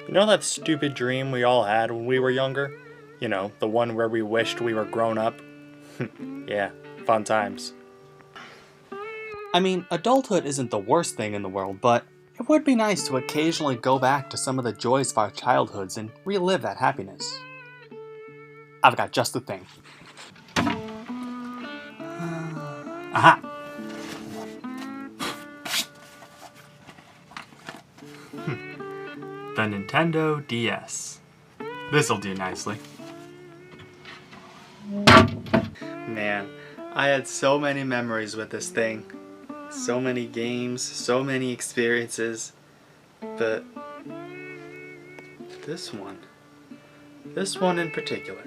You know that stupid dream we all had when we were younger? You know, the one where we wished we were grown up? Yeah, fun times. I mean, adulthood isn't the worst thing in the world, but it would be nice to occasionally go back to some of the joys of our childhoods and relive that happiness. I've got just the thing. Aha! The Nintendo DS. This'll do nicely. Man, I had so many memories with this thing. So many games, so many experiences. But this one in particular.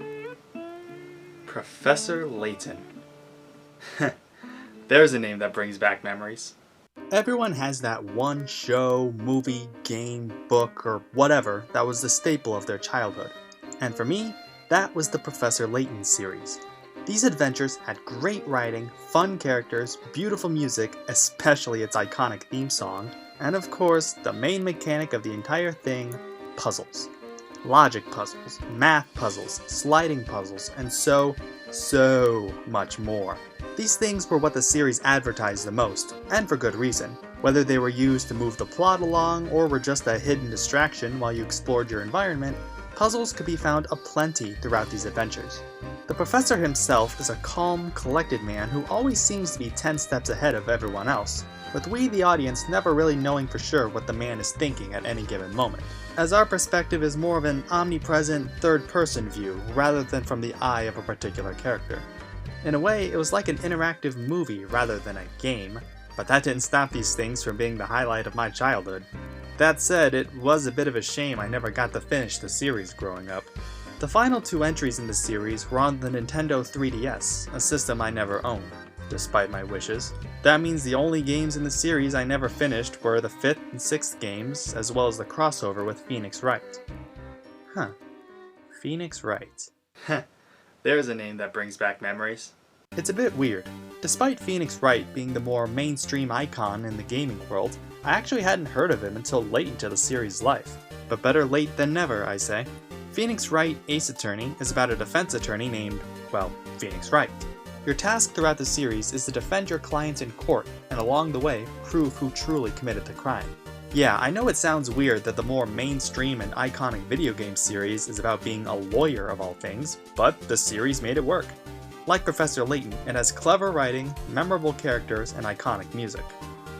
Professor Layton. There's a name that brings back memories. Everyone has that one show, movie, game, book, or whatever that was the staple of their childhood. And for me, that was the Professor Layton series. These adventures had great writing, fun characters, beautiful music, especially its iconic theme song, and of course, the main mechanic of the entire thing, puzzles. Logic puzzles, math puzzles, sliding puzzles, and so much more. These things were what the series advertised the most, and for good reason. Whether they were used to move the plot along or were just a hidden distraction while you explored your environment, puzzles could be found aplenty throughout these adventures. The professor himself is a calm, collected man who always seems to be 10 steps ahead of everyone else, with we the audience never really knowing for sure what the man is thinking at any given moment, as our perspective is more of an omnipresent third-person view rather than from the eye of a particular character. In a way, it was like an interactive movie rather than a game, but that didn't stop these things from being the highlight of my childhood. That said, it was a bit of a shame I never got to finish the series growing up. The final 2 entries in the series were on the Nintendo 3DS, a system I never owned, despite my wishes. That means the only games in the series I never finished were the 5th and 6th games, as well as the crossover with Phoenix Wright. Phoenix Wright. There's a name that brings back memories. It's a bit weird. Despite Phoenix Wright being the more mainstream icon in the gaming world, I actually hadn't heard of him until late into the series' life. But better late than never, I say. Phoenix Wright Ace Attorney is about a defense attorney named, well, Phoenix Wright. Your task throughout the series is to defend your clients in court, and along the way, prove who truly committed the crime. Yeah, I know it sounds weird that the more mainstream and iconic video game series is about being a lawyer of all things, but the series made it work. Like Professor Layton, it has clever writing, memorable characters, and iconic music.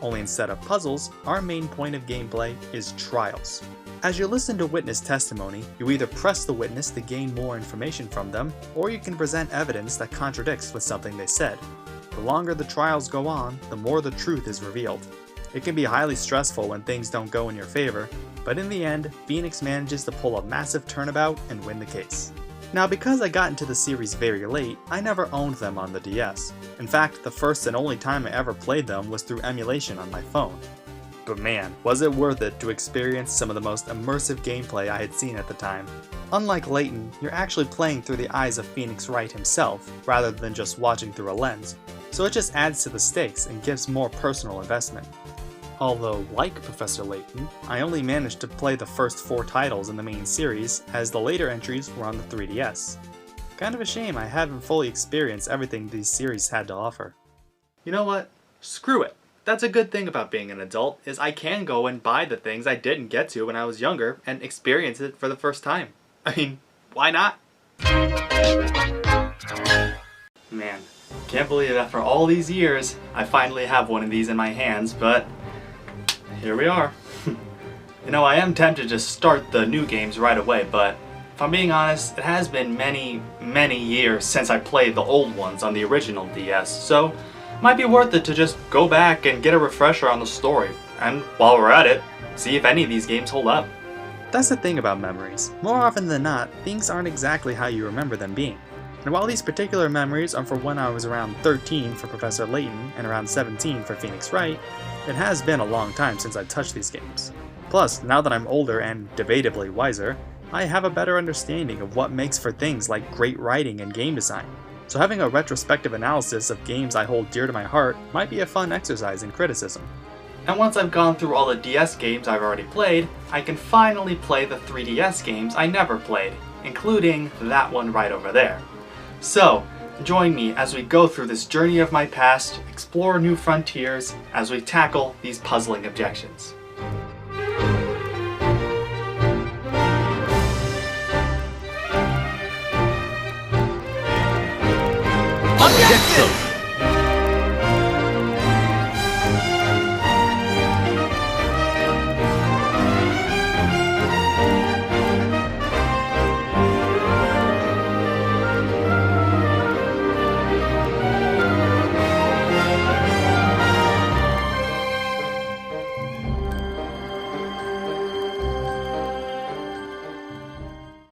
Only instead of puzzles, our main point of gameplay is trials. As you listen to witness testimony, you either press the witness to gain more information from them, or you can present evidence that contradicts with something they said. The longer the trials go on, the more the truth is revealed. It can be highly stressful when things don't go in your favor, but in the end, Phoenix manages to pull a massive turnabout and win the case. Now, because I got into the series very late, I never owned them on the DS. In fact, the first and only time I ever played them was through emulation on my phone. But man, was it worth it to experience some of the most immersive gameplay I had seen at the time. Unlike Layton, you're actually playing through the eyes of Phoenix Wright himself, rather than just watching through a lens, so it just adds to the stakes and gives more personal investment. Although, like Professor Layton, I only managed to play the first 4 titles in the main series, as the later entries were on the 3DS. Kind of a shame I haven't fully experienced everything these series had to offer. You know what? Screw it. That's a good thing about being an adult, is I can go and buy the things I didn't get to when I was younger and experience it for the first time. I mean, why not? Man, can't believe after all these years, I finally have one of these in my hands, but here we are. You know, I am tempted to start the new games right away, but if I'm being honest, it has been many years since I played the old ones on the original DS, so it might be worth it to just go back and get a refresher on the story, and while we're at it, see if any of these games hold up. That's the thing about memories. More often than not, things aren't exactly how you remember them being. And while these particular memories are for when I was around 13 for Professor Layton and around 17 for Phoenix Wright, it has been a long time since I've touched these games. Plus, now that I'm older and debatably wiser, I have a better understanding of what makes for things like great writing and game design. So having a retrospective analysis of games I hold dear to my heart might be a fun exercise in criticism. And once I've gone through all the DS games I've already played, I can finally play the 3DS games I never played, including that one right over there. So, join me as we go through this journey of my past, explore new frontiers, as we tackle these puzzling objections. Objection!